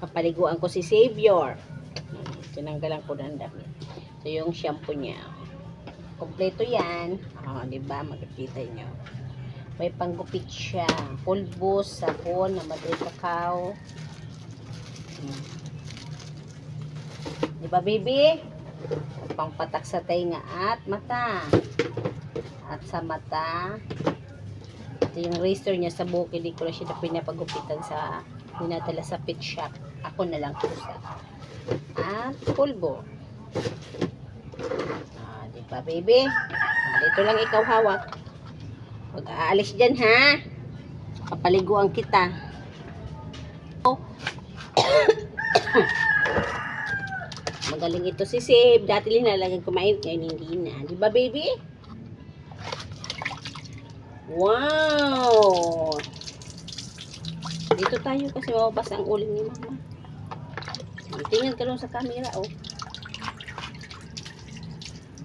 Kapaliguan ko si Savior. Tinanggalan ko ng damit. Ito yung shampoo niya. Kompleto yan. Diba? Makikita nyo. May panggupit siya. Pulbos, sabon, na madre cacao. Diba, baby? Pangpatak sa tainga at mata. At sa mata. Ito yung razor niya sa buhok. Hindi ko na siya pinapagupitan sa dinadala sa pet shop. Ako na lang kusa. At pulbo. Diba, baby? Dito lang ikaw hawak. Huwag aalis dyan, ha? Kapaliguan kita. Magaling ito si Save. Dati linalagyan kumain. Ngayon hindi na. Diba, baby? Wow! Dito tayo kasi mababas ang uling ni mama. Tingnan ka lang sa camera, oh.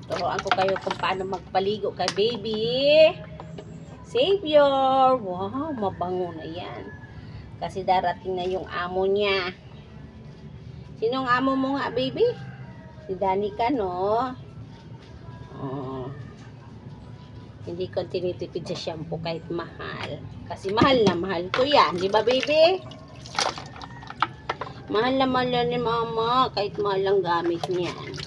Turuan ko kayo kung paano magpaligo kay baby Savior. Wow, mabango na yan. Kasi darating na yung amo niya. Sinong amo mo nga, baby? Si Danica, no? Oh. Hindi ko tinitipid sa shampoo kahit mahal. Kasi mahal na mahal ko yan. Di ba, baby? Mahal na mahal yan ni mama. Kahit mahal ang gamit niyan.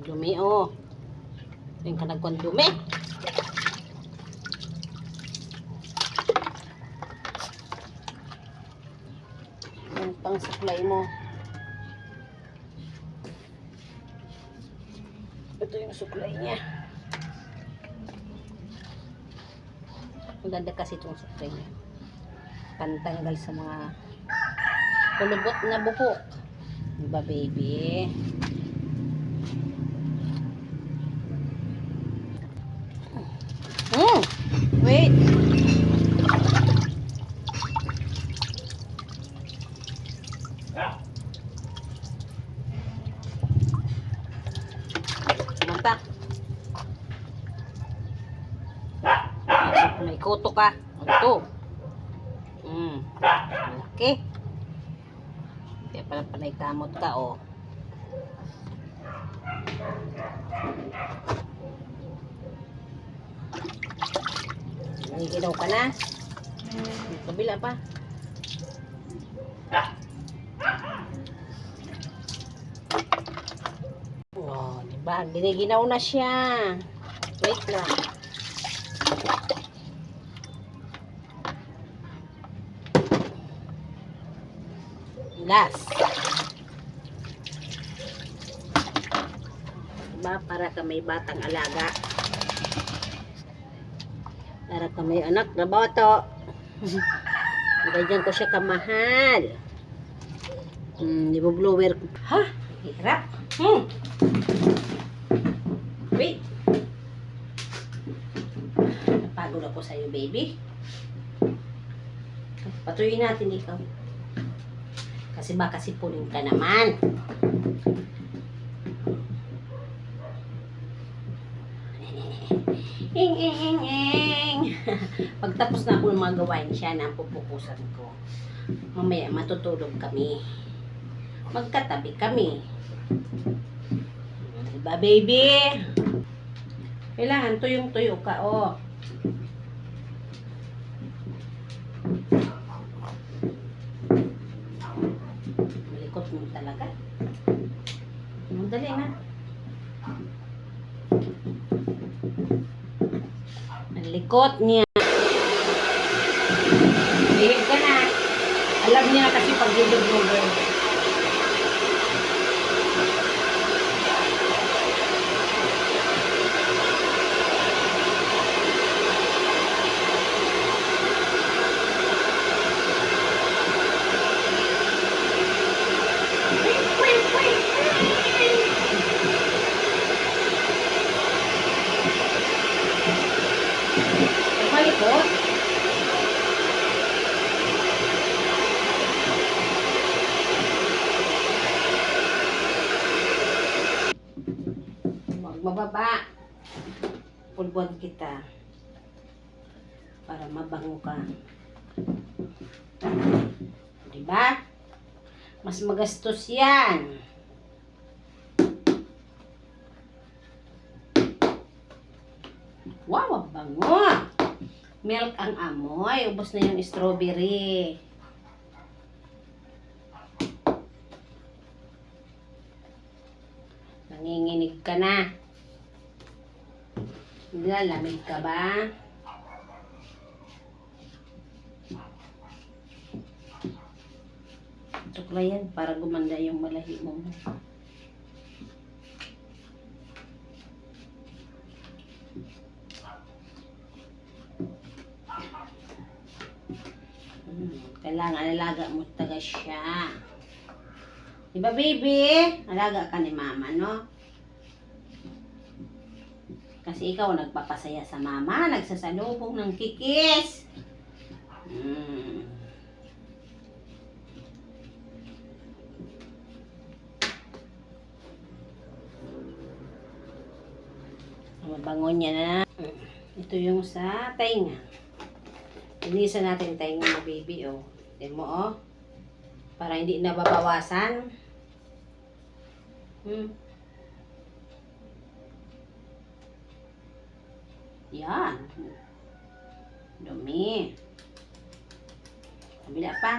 Dumi, oh. Yung ka nagkuhan dumi. Yung pang supply mo. Ito yung supply niya. Ang ganda kasi itong supply niya. Pantanggal sa mga kulubot na buhok. Diba, baby? Wait. Mata. May kuto ka. Ito. Malaki. Kaya parang panay kamot ka, oh. Nagiginaw ka na. Kabila pa. Oh, diba? Giniginaw na siya. Wait lang. Last. Diba? Para ka may batang alaga. Para ka may anak na bata. Ganyan ko siya kamahal. Di mo blower ko. Ha? Hirap. Wait. Napagod ako sa'yo, baby. Patuloy natin ikaw. Kasi baka sipunin ka naman. Pagtapos na ako ng mga gawain siya na pupupusan ko. Mamaya matutulog kami. Magkatabi kami. Diba, baby? Kailangan tuyong-tuyo ka, oh. Malikot mo talaga. Madali na. Malikot niya. Hihig ka na. Alam niya kasi pag hihig mo, girl. Malikot? Pababa. Pulbuan kita. Para mabango ka. Diba? Mas magastos yan. Wow, ang bango. Milk ang amoy. Ubos na yung strawberry. Nanginginig ka na. Nilalamig ka ba? Tukla yan para gumanda yung malahi mo. Kailangan alaga mo taga siya. Diba, baby? Alaga ka ni mama, no? Kasi ikaw nagpapasaya sa mama, nagsasalubong ng kikis. Mabango niya na. Ito yung sa tainga. Linisan natin tainga mo, baby, oh. Tignan mo, oh. Para hindi nababawasan. Yan. Dumi. Kabila pa.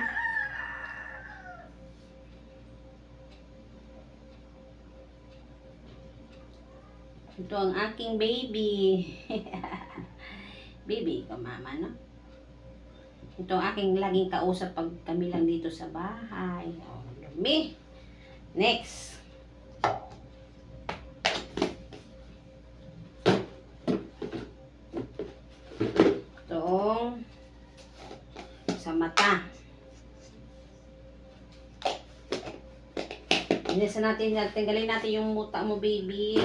Ito ang aking baby. Baby ko, mama, no? Ito ang aking laging kausap pag kami lang dito sa bahay. Oh, dumi. Next. Itong sa mata. Inisan natin, tanggalin natin yung muta mo, baby.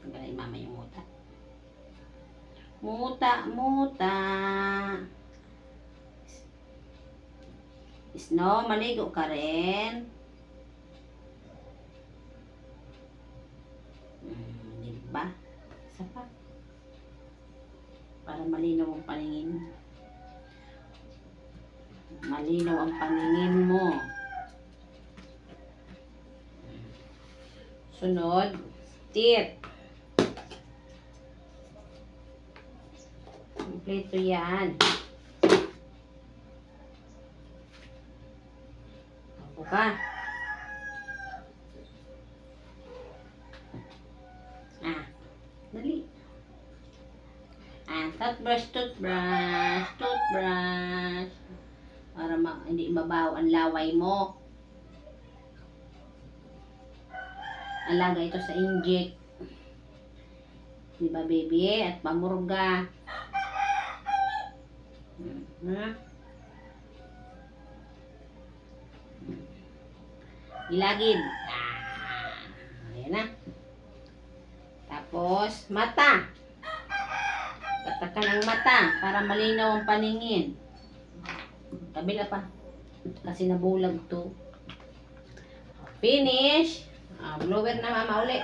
Tanggalin mama yung muta. Muta. Snow, maligo ka rin. Diba? Isa pa. Para malinaw ang paningin. Malinaw ang paningin mo. Sunod, teeth. Kompleto yan. Ako ka. Dali. Toothbrush. Para hindi mabaho ang laway mo. Alaga ito sa inject. Diba, baby? At pamurga. Ilagid. Ayan na. Tapos, mata. Patakan ang mata para malinaw ang paningin. Kabila pa. Kasi nabulag to. Finish. Blower na mama uli.